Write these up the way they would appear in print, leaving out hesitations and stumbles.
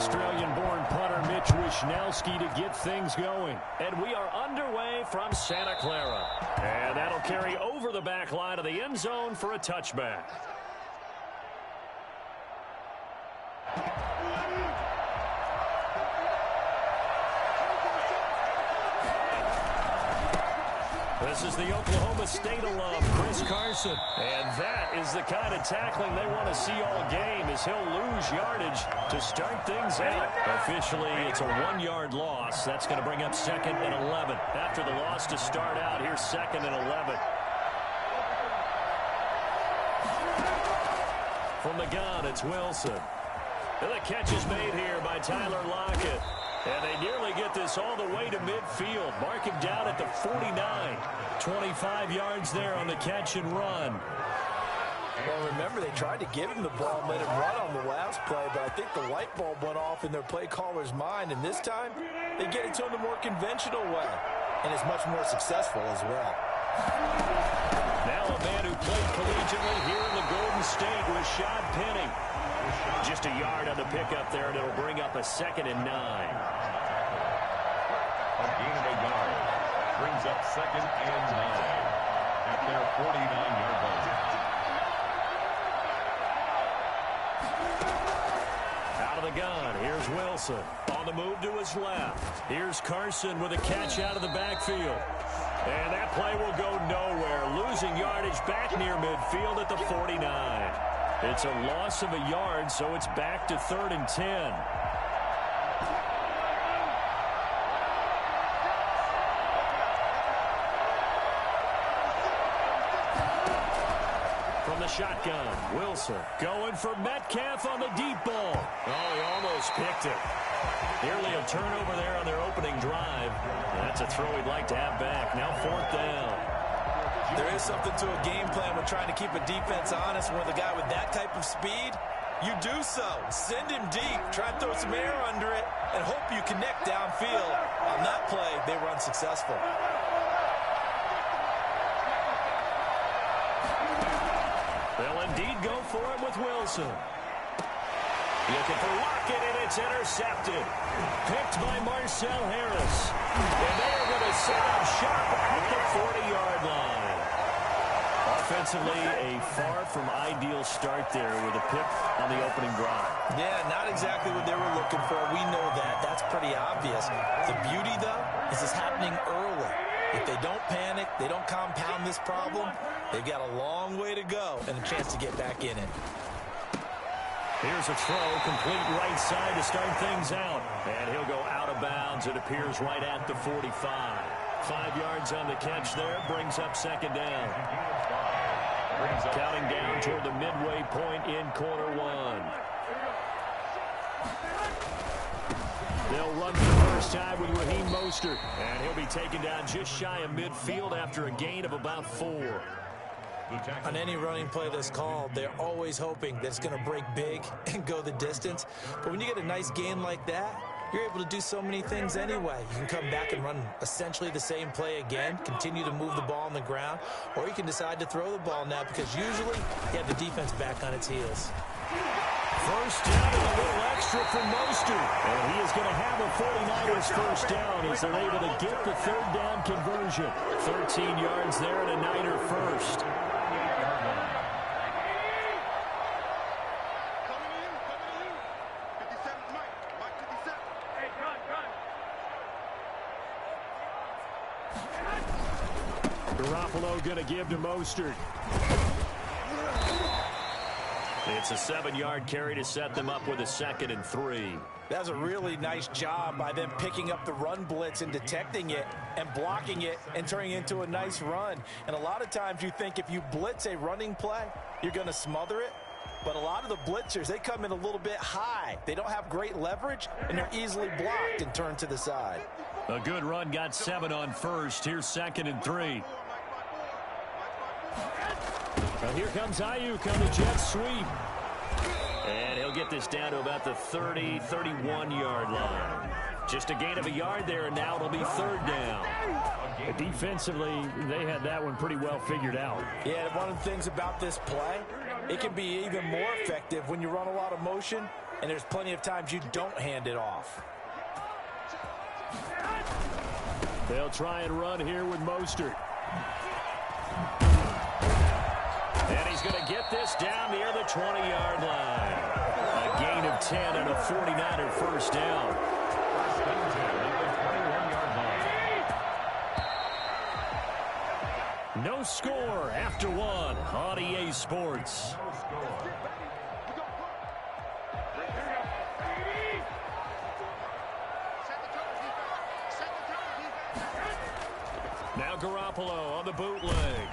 Australian-born punter Mitch Wishnowsky to get things going. And we are underway from Santa Clara. And that'll carry over the back line of the end zone for a touchback. This is the Oklahoma State alum, Chris Carson. And that is the kind of tackling they want to see all game, as he'll lose yardage to start things out. Officially, it's a 1-yard loss. That's going to bring up 2nd and 11. After the loss to start out, here's 2nd and 11. From the gun, it's Wilson. And the catch is made here by Tyler Lockett. And they nearly get this all the way to midfield. Mark him down at the 49. 25 yards there on the catch and run. Well, remember, they tried to give him the ball and let him run on the last play, but I think the light bulb went off in their play caller's mind, and this time they get it to him the more conventional way, and it's much more successful as well. Now a man who played collegiately here in the Golden State was Rashad Penny. Just a yard on the pickup there, and it'll bring up a 2nd and 9. A gain of a yard brings up 2nd and 9 at their 49-yard line. Out of the gun, here's Wilson. On the move to his left. Here's Carson with a catch out of the backfield. And that play will go nowhere. Losing yardage back near midfield at the 49. It's a loss of a yard, so it's back to 3rd and 10. From the shotgun, Wilson going for Metcalf on the deep ball. Oh, he almost picked it. Nearly a turnover there on their opening drive. That's a throw he'd like to have back. Now 4th down. There is something to a game plan with trying to keep a defense honest. With a guy with that type of speed, you do so. Send him deep. Try and throw some air under it and hope you connect downfield. On that play, they were unsuccessful. They'll indeed go for it with Wilson. Looking for Lockett, and it's intercepted. Picked by Marcel Harris. And they are going to set up shop at the 40-yard line. Offensively, a far from ideal start there with a pick on the opening drive. Yeah, not exactly what they were looking for. We know that. That's pretty obvious. The beauty, though, is it's happening early. If they don't panic, they don't compound this problem, they've got a long way to go and a chance to get back in it. Here's a throw, complete right side to start things out. And he'll go out of bounds, it appears, right at the 45. 5 yards on the catch there, brings up 2nd down. Counting down toward the midway point in quarter 1. They'll run for the first time with Raheem Mostert. And he'll be taken down just shy of midfield after a gain of about 4. On any running play that's called, they're always hoping that it's going to break big and go the distance. But when you get a nice gain like that, you're able to do so many things anyway. You can come back and run essentially the same play again, continue to move the ball on the ground, or you can decide to throw the ball now because usually you have the defense back on its heels. First down and a little extra from Mostert. And he is going to have a 49ers first down as they're able to get the 3rd down conversion. 13 yards there and a Niner first. Garoppolo going to give to Mostert. It's a 7-yard carry to set them up with a 2nd and 3. That's a really nice job by them picking up the run blitz and detecting it and blocking it and turning it into a nice run. And a lot of times you think if you blitz a running play, you're going to smother it. But a lot of the blitzers, they come in a little bit high. They don't have great leverage, and they're easily blocked and turned to the side. A good run, got 7 on first. Here's 2nd and 3. And here comes Ayuk on the jet sweep. And he'll get this down to about the 30, 31-yard line. Just a gain of a yard there, and now it'll be 3rd down. Defensively, they had that one pretty well figured out. Yeah, one of the things about this play, it can be even more effective when you run a lot of motion and there's plenty of times you don't hand it off. They'll try and run here with Mostert. And he's going to get this down near the 20-yard line. A gain of 10 and a 49er first down. No score after one on EA Sports. Now Garoppolo on the bootleg.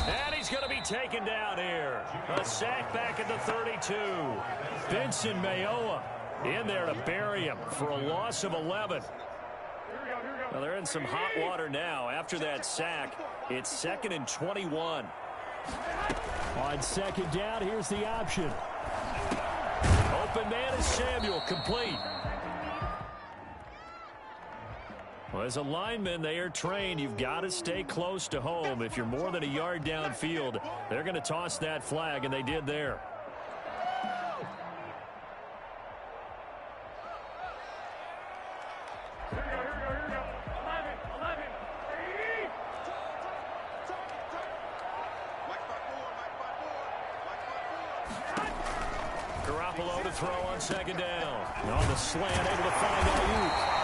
And he's going to be taken down here. A sack back at the 32. Vincent Mayowa in there to bury him for a loss of 11. Well, they're in some hot water now. After that sack, it's 2nd and 21. On second down, here's the option. Open man is Samuel, complete. Well, as a lineman, they are trained. You've got to stay close to home. If you're more than a yard downfield, they're going to toss that flag, and they did there. Garoppolo to throw on second down. On the slant, able to find Ayuk.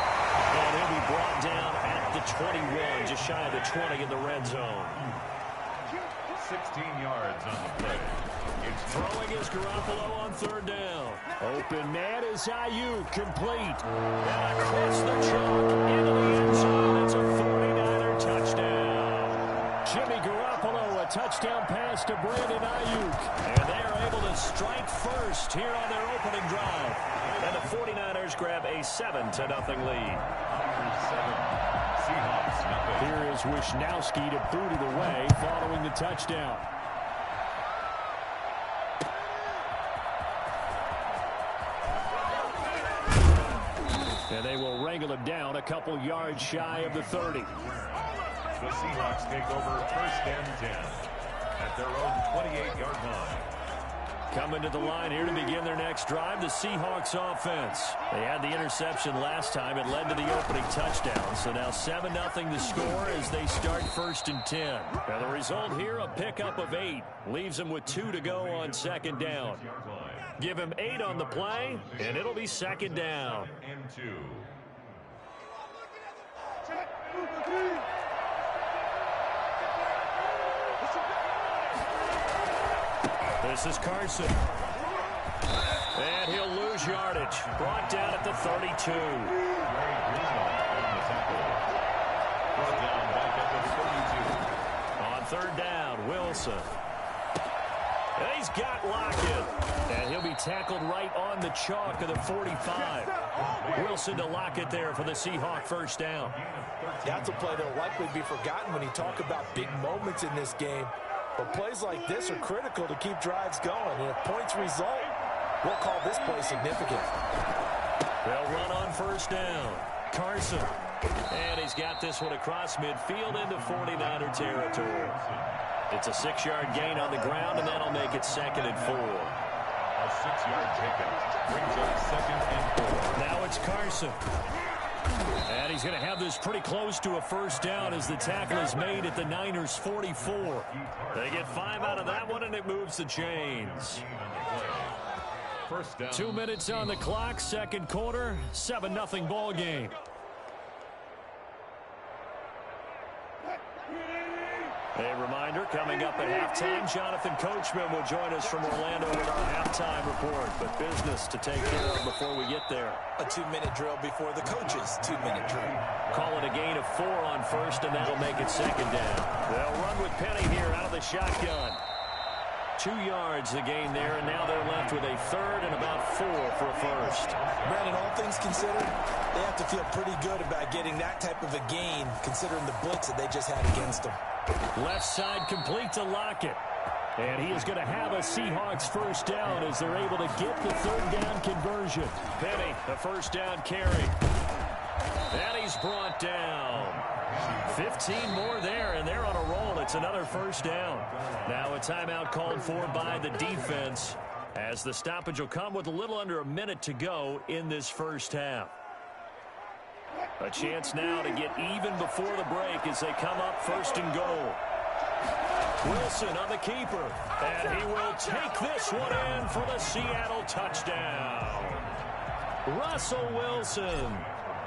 And he'll be brought down at the 21, just shy of the 20 in the red zone. 16 yards on the play. Throwing is Garoppolo on third down. Open man is Ayuk, complete. And across the chalk into the end zone. It's a 49er touchdown. Jimmy Garoppolo, a touchdown pass to Brandon Ayuk. And they are able to strike first here on their opening drive. And the 49ers grab a 7-0 lead. Here is Wishnowski to boot it away following the touchdown. And they will wrangle him down a couple yards shy of the 30. The Seahawks take over 1st and 10 at their own 28-yard line. Coming to the line here to begin their next drive, the Seahawks offense. They had the interception last time. It led to the opening touchdown. So now 7-0 the score as they start 1st and 10. Now the result here, a pickup of 8. Leaves them with 2 to go on second down. Give him 8 on the play, and it'll be second down. And 2. This is Carson. And he'll lose yardage. Brought down at the 32. On third down, Wilson. And he's got Lockett. And he'll be tackled right on the chalk of the 45. Wilson to Lockett there for the Seahawk first down. That's a play that will likely be forgotten when you talk about big moments in this game. But plays like this are critical to keep drives going. And if points result, we'll call this play significant. They'll run on first down. Carson. And he's got this one across midfield into 49er territory. It's a 6-yard gain on the ground, and that'll make it 2nd and 4. A 6-yard taken brings up 2nd and 4. Now it's Carson. And he's going to have this pretty close to a first down as the tackle is made at the Niners' 44. They get 5 out of that one, and it moves the chains. 2 minutes on the clock, second quarter, 7-0 ball game. A reminder, coming up at halftime, Jonathan Coachman will join us from Orlando with our halftime report. But business to take care of before we get there. A 2-minute drill before the coaches' 2-minute drill. Call it a gain of 4 on first, and that'll make it second down. They'll run with Penny here out of the shotgun. 2 yards the gain there, and now they're left with a third and about 4 for a first. Brandon, all things considered, they have to feel pretty good about getting that type of a gain, considering the blitz that they just had against them. Left side complete to Lockett. And he is going to have a Seahawks first down as they're able to get the third down conversion. Penny, the first down carry. And he's brought down. 15 more there, and they're on a roll. It's another first down. Now a timeout called for by the defense. as the stoppage will come with a little under a minute to go in this first half. A chance now to get even before the break as they come up first and goal. Wilson on the keeper, and he will take this one in for the Seattle touchdown. Russell Wilson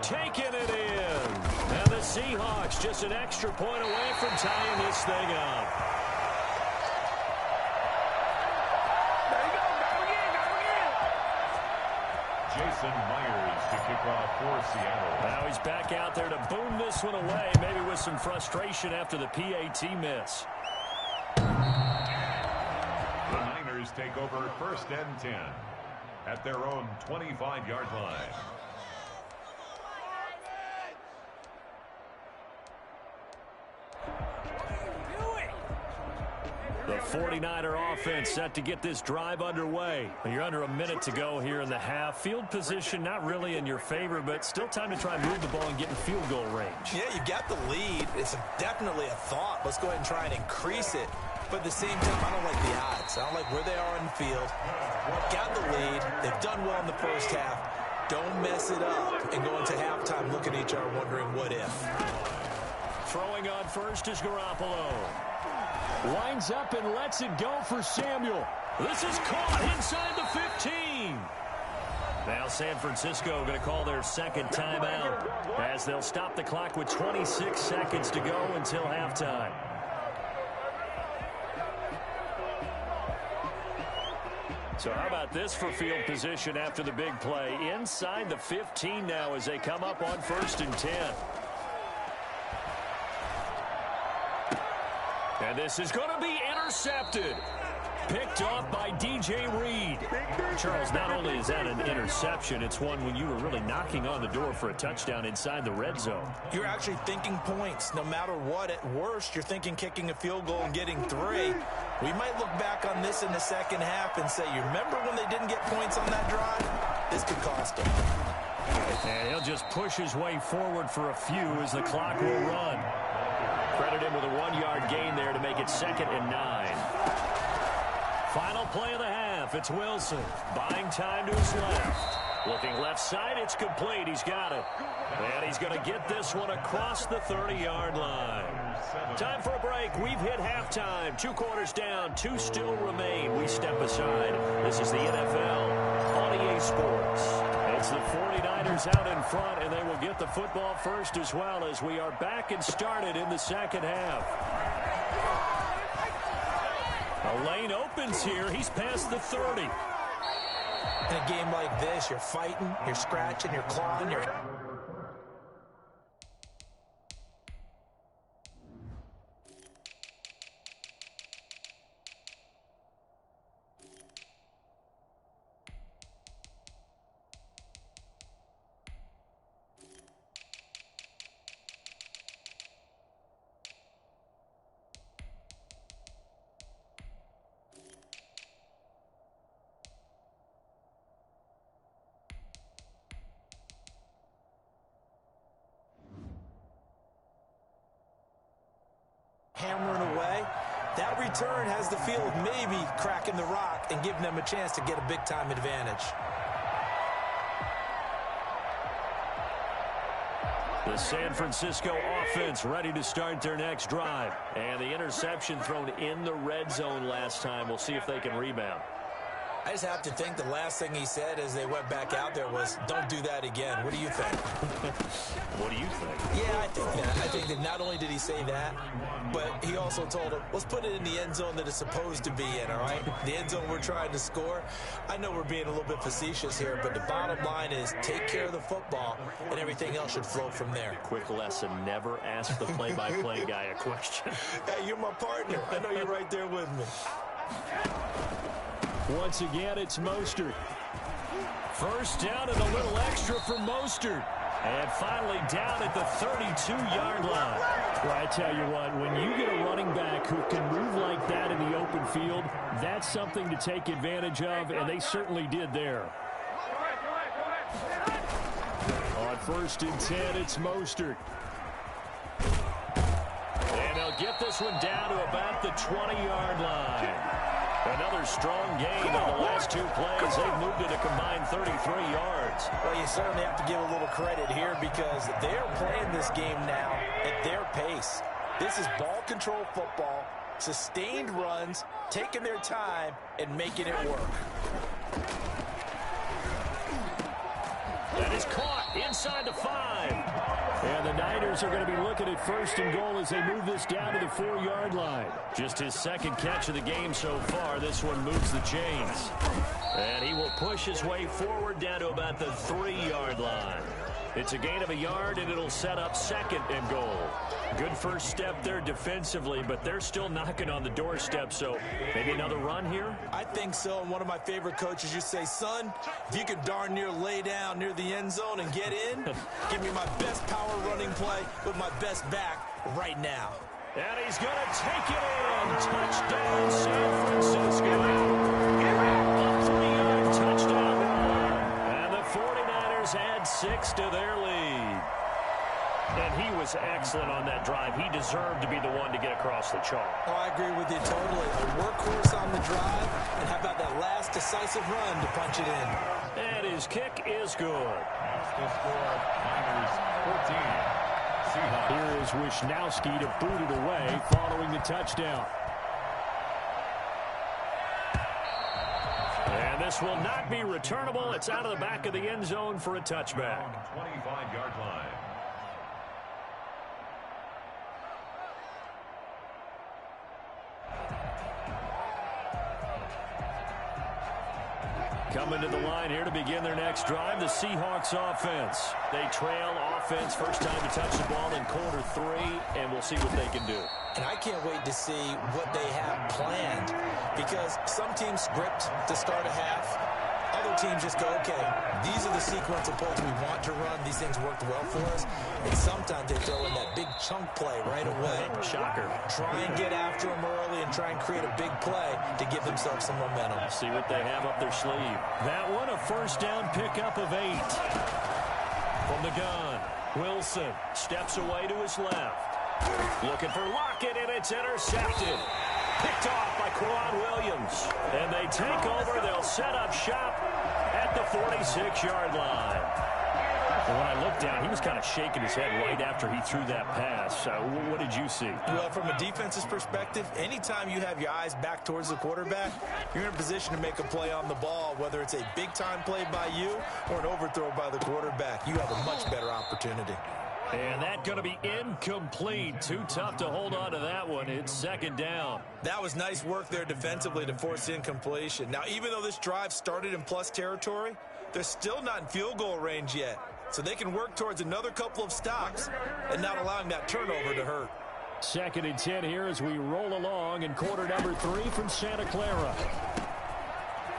taking it in. And the Seahawks just an extra point away from tying this thing up. Jason Myers to kick off for Seattle. Now he's back out there to boom this one away, maybe with some frustration after the PAT miss. The Niners take over first and 10 at their own 25-yard line. The 49er offense set to get this drive underway. You're under a minute to go here in the half. Field position not really in your favor, but still time to try and move the ball and get in field goal range. Yeah, you got the lead. It's definitely a thought. Let's go ahead and try and increase it. But at the same time, I don't like the odds. I don't like where they are in the field. Got the lead. They've done well in the first half. Don't mess it up and go into halftime looking at each other wondering what if. Throwing on first is Garoppolo. Lines up and lets it go for Samuel. This is caught inside the 15. Now San Francisco going to call their second timeout as they'll stop the clock with 26 seconds to go until halftime. So how about this for field position after the big play? Inside the 15 now as they come up on first and 10. And this is going to be intercepted. Picked off by DJ Reed. Charles, not only is that an interception, it's one when you were really knocking on the door for a touchdown inside the red zone. You're actually thinking points. No matter what, at worst, you're thinking kicking a field goal and getting 3. We might look back on this in the second half and say, you remember when they didn't get points on that drive? This could cost them. And he'll just push his way forward for a few as the clock will run. Credit him with a 1-yard gain there to make it 2nd and 9. Final play of the half. It's Wilson buying time to his left. Looking left side, it's complete. He's got it. And he's going to get this one across the 30-yard line. Time for a break. We've hit halftime. 2 quarters down. 2 still remain. We step aside. This is the NFL on EA Sports. It's the 49ers out in front, and they will get the football first as well as we are back and started in the second half. A lane opens here. He's past the 30. In a game like this, you're fighting, you're scratching, you're clawing, you're... hammering away. That return has the feel of maybe cracking the rock and giving them a chance to get a big-time advantage. The San Francisco offense ready to start their next drive. And the interception thrown in the red zone last time. We'll see if they can rebound. I just have to think the last thing he said as they went back out there was, don't do that again. What do you think? What do you think? Yeah, I think that. I think that not only did he say that, but he also told him, let's put it in the end zone that it's supposed to be in, all right? The end zone we're trying to score. I know we're being a little bit facetious here, but the bottom line is take care of the football, and everything else should flow from there. Quick lesson, never ask the play-by-play guy a question. Hey, you're my partner. I know you're right there with me. Once again, it's Mostert. First down and a little extra for Mostert. And finally down at the 32-yard line. Well, I tell you what, when you get a running back who can move like that in the open field, that's something to take advantage of, and they certainly did there. On first and 10, it's Mostert. And they'll get this one down to about the 20-yard line. Another strong gain on the last 2 plays. They've moved it a combined 33 yards. Well, you certainly have to give a little credit here because they're playing this game now at their pace. This is ball control football, sustained runs, taking their time, and making it work. That is caught inside the 5. And the Niners are going to be looking at 1st and goal as they move this down to the 4-yard line. Just his 2nd catch of the game so far. This one moves the chains. And he will push his way forward down to about the 3-yard line. It's a gain of a yard, and it'll set up 2nd and goal. Good first step there defensively, but they're still knocking on the doorstep, so maybe another run here? I think so. And one of my favorite coaches, you say, son, if you can darn near lay down near the end zone and get in, give me my best power running play with my best back right now. And he's going to take it in. Touchdown, San Francisco. A 3-yard touchdown run. And the 49ers add 6 to their lead. And he was excellent on that drive. He deserved to be the one to get across the chalk. Oh, I agree with you totally. A workhorse on the drive, and how about that last decisive run to punch it in? And his kick is good. The score, Niners 14. Seahawks. Here is Wisnowski to boot it away following the touchdown. And this will not be returnable. It's out of the back of the end zone for a touchback. 25-yard line. Coming to the line here to begin their next drive, the Seahawks offense. They trail offense, first time to touch the ball in quarter 3, and we'll see what they can do. And I can't wait to see what they have planned, because some teams script to start a half. Other teams just go, okay, these are the sequence of plays we want to run. These things worked well for us. And sometimes they throw in that big chunk play right away. Shocker. Try and get after them early and try and create a big play to give themselves some momentum. See what they have up their sleeve. That one, a first down pickup of 8. From the gun, Wilson steps away to his left. Looking for Lockett, and it's intercepted. Picked off by Quan Williams. And they take over. They'll set up shop at the 46-yard line. And when I looked down, he was kind of shaking his head right after he threw that pass. What did you see? Well, from a defense's perspective, anytime you have your eyes back towards the quarterback, you're in a position to make a play on the ball, whether it's a big-time play by you or an overthrow by the quarterback. You have a much better opportunity. And that's going to be incomplete. Too tough to hold on to that one. It's 2nd down. That was nice work there defensively to force incompletion. Now, even though this drive started in plus territory, they're still not in field goal range yet. So they can work towards another couple of stops and not allowing that turnover to hurt. 2nd and 10 here as we roll along in quarter number 3 from Santa Clara.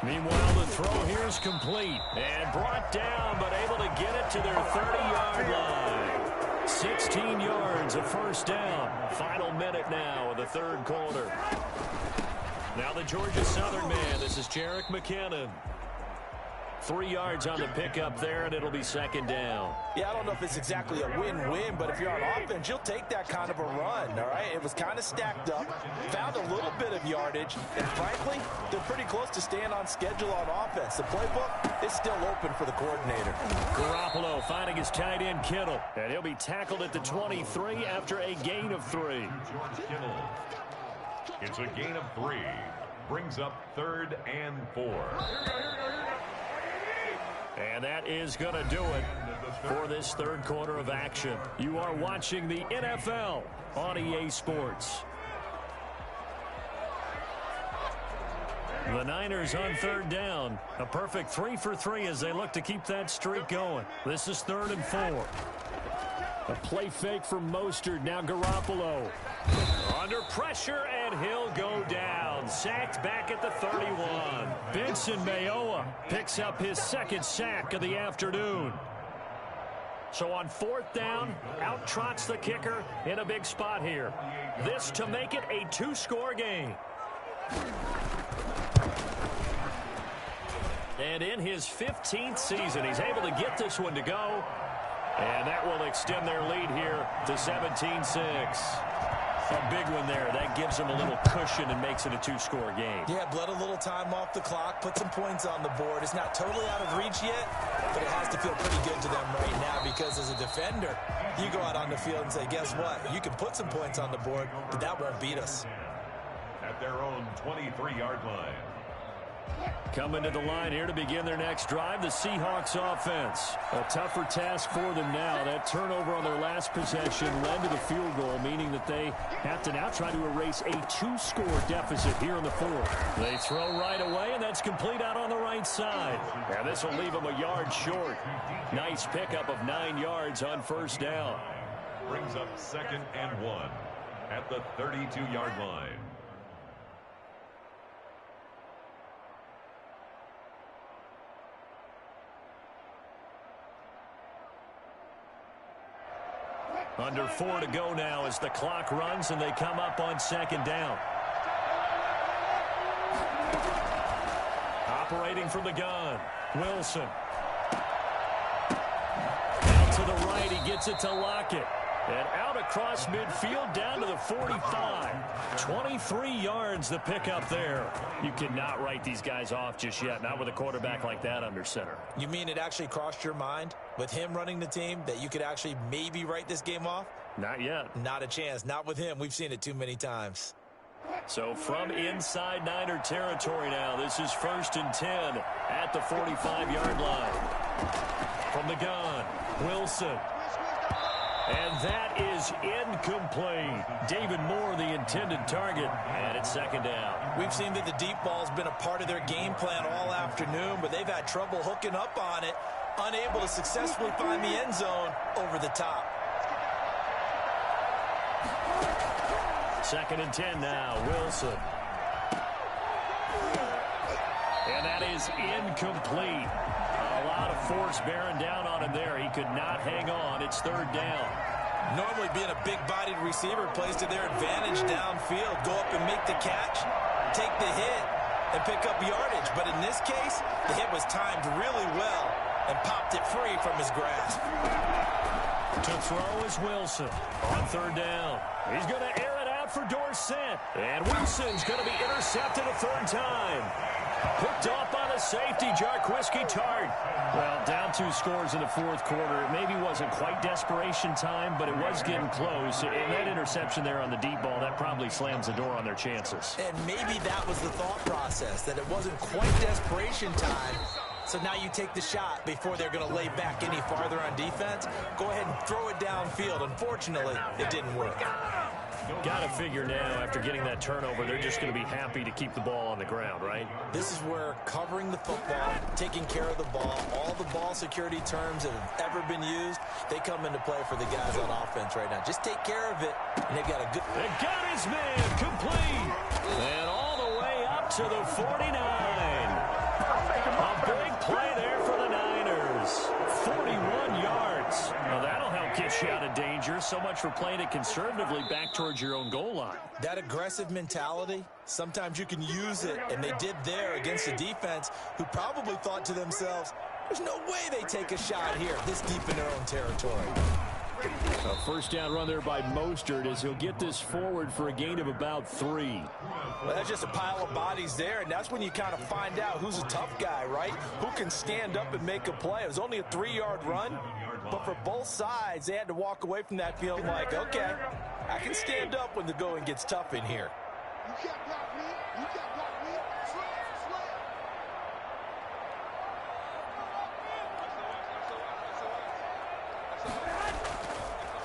Meanwhile, the throw here is complete and brought down, but able to get it to their 30-yard line. 16 yards, a first down. Final minute now of the 3rd quarter. Now the Georgia Southern man. This is Jerick McKinnon. 3 yards on the pickup there, and it'll be 2nd down. Yeah, I don't know if it's exactly a win-win, but if you're on offense, you'll take that kind of a run, all right? It was kind of stacked up, found a little bit of yardage, and frankly, they're pretty close to staying on schedule on offense. The playbook is still open for the coordinator. Garoppolo finding his tight end Kittle, and he'll be tackled at the 23 after a gain of 3. George Kittle. It's a gain of 3. Brings up 3rd and 4. And that is going to do it for this 3rd quarter of action. You are watching the NFL on EA Sports. The Niners on 3rd down. A perfect 3 for 3 as they look to keep that streak going. This is 3rd and 4. A play fake from Mostert. Now Garoppolo. Under pressure, and he'll go down. Sacked back at the 31. Benson Mayowa picks up his 2nd sack of the afternoon. So on 4th down, out trots the kicker in a big spot here. This to make it a 2-score game. And in his 15th season, he's able to get this one to go. And that will extend their lead here to 17-6. A big one there. That gives them a little cushion and makes it a two-score game. Yeah, bled a little time off the clock, put some points on the board. It's not totally out of reach yet, but it has to feel pretty good to them right now because as a defender, you go out on the field and say, guess what? You can put some points on the board, but that won't beat us. At their own 23-yard line. Coming to the line here to begin their next drive, the Seahawks offense. A tougher task for them now. That turnover on their last possession led to the field goal, meaning that they have to now try to erase a two-score deficit here in the fourth. They throw right away, and that's complete out on the right side. And this will leave them a yard short. Nice pickup of 9 yards on first down. Brings up 2nd and 1 at the 32-yard line. Under 4 to go now as the clock runs and they come up on 2nd down. Operating from the gun, Wilson. Out to the right, he gets it to Lockett. And out across midfield down to the 45. 23 yards the pickup there. You cannot write these guys off just yet, not with a quarterback like that under center. You mean it actually crossed your mind with him running the team that you could actually maybe write this game off? Not yet. Not a chance. Not with him. We've seen it too many times. So from inside Niner territory now, this is 1st and 10 at the 45-yard line. From the gun, Wilson. And that is incomplete. David Moore, the intended target, and it's 2nd down. We've seen that the deep ball's been a part of their game plan all afternoon, but they've had trouble hooking up on it, unable to successfully find the end zone over the top. 2nd and 10 now, Wilson. And that is incomplete. A lot of force bearing down on him there. He could not hang on. It's 3rd down. Normally being a big-bodied receiver plays to their advantage downfield. Go up and make the catch, take the hit, and pick up yardage. But in this case, the hit was timed really well and popped it free from his grasp. To throw is Wilson on 3rd down. He's going to air it out for Dorsett. And Wilson's going to be intercepted a 3rd time. Hooked off by the safety, Jarquiski Tart. Well, down 2 scores in the 4th quarter. It maybe wasn't quite desperation time, but it was getting close. And that interception there on the deep ball, that probably slams the door on their chances. And maybe that was the thought process, that it wasn't quite desperation time. So now you take the shot before they're going to lay back any farther on defense. Go ahead and throw it downfield. Unfortunately, it didn't work. Got to figure now, after getting that turnover, they're just going to be happy to keep the ball on the ground, right? This is where covering the football, taking care of the ball, all the ball security terms that have ever been used, they come into play for the guys on offense right now. Just take care of it, and they've got a good... They got his man complete. And all the way up to the 49. A big play there for the Niners. 41 yards. Now that'll help get you out of danger. So much for playing it conservatively back towards your own goal line. That aggressive mentality, sometimes you can use it, and they did there against a defense who probably thought to themselves, there's no way they take a shot here this deep in their own territory. A 1st down run there by Mostert as he'll get this forward for a gain of about 3. Well, that's just a pile of bodies there, and that's when you kind of find out who's a tough guy, right? Who can stand up and make a play. It was only a 3-yard run, but for both sides, they had to walk away from that field like, okay, I can stand up when the going gets tough in here. You can't block me. You can't block me.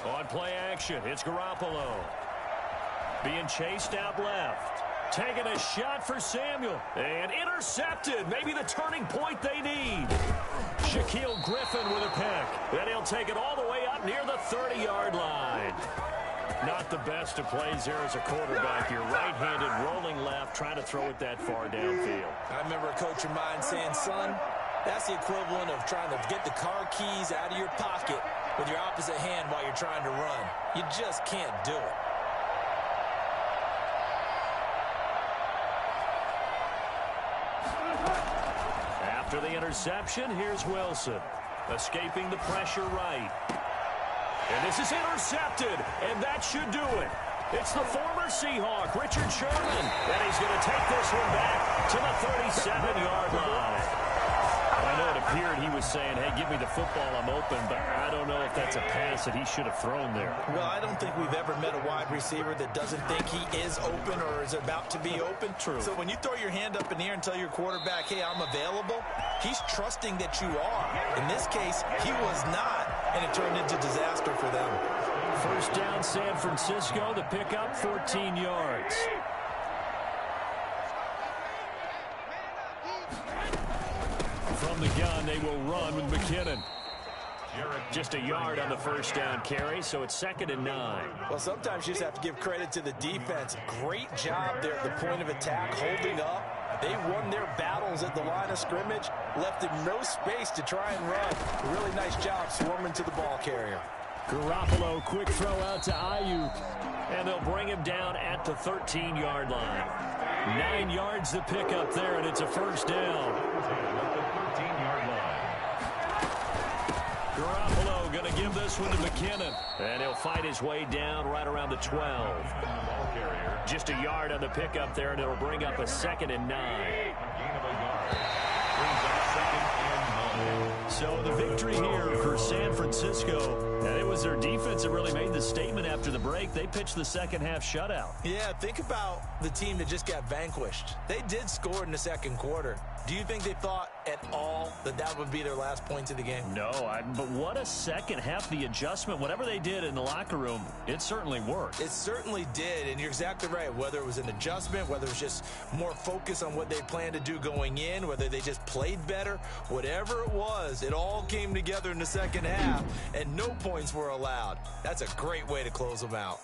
On play action, it's Garoppolo. Being chased out left. Taking a shot for Samuel. And intercepted. Maybe the turning point they need. Shaquille Griffin with a pick. Then he'll take it all the way up near the 30-yard line. Not the best of plays there as a quarterback. You're right-handed, rolling left, trying to throw it that far downfield. I remember a coach of mine saying, son, that's the equivalent of trying to get the car keys out of your pocket with your opposite hand while you're trying to run. You just can't do it. After the interception, here's Wilson. Escaping the pressure right. And this is intercepted, and that should do it. It's the former Seahawk, Richard Sherman, and he's going to take this one back to the 37-yard line. I know it appeared he was saying, hey, give me the football, I'm open, but I don't know if that's a pass that he should have thrown there. Well, I don't think we've ever met a wide receiver that doesn't think he is open or is about to be open. True. So when you throw your hand up in the air and tell your quarterback, hey, I'm available, he's trusting that you are. In this case, he was not, and it turned into disaster for them. First down, San Francisco, the pickup, 14 yards. From the gun, they will run with McKinnon. Just a yard on the first down carry, so it's 2nd and 9. Well, sometimes you just have to give credit to the defense. Great job there at the point of attack, holding up. They won their battles at the line of scrimmage, left him no space to try and run. A really nice job swarming to the ball carrier. Garoppolo, quick throw out to Ayuk. And they'll bring him down at the 13-yard line. 9 yards to pick up there, and it's a first down. Garoppolo going to give this one to McKinnon. And he'll fight his way down right around the 12. Just a yard on the pickup there, and it'll bring up a 2nd and 9. So the victory here for San Francisco, and it was their defense that really made the statement after the break. They pitched the second-half shutout. Yeah, think about the team that just got vanquished. They did score in the second quarter. Do you think they thought at all that that would be their last points of the game? No, but what a second half. The adjustment, whatever they did in the locker room, it certainly worked. It certainly did, and you're exactly right. Whether it was an adjustment, whether it was just more focus on what they planned to do going in, whether they just played better, whatever it was, it all came together in the second half, and no points were allowed. That's a great way to close them out.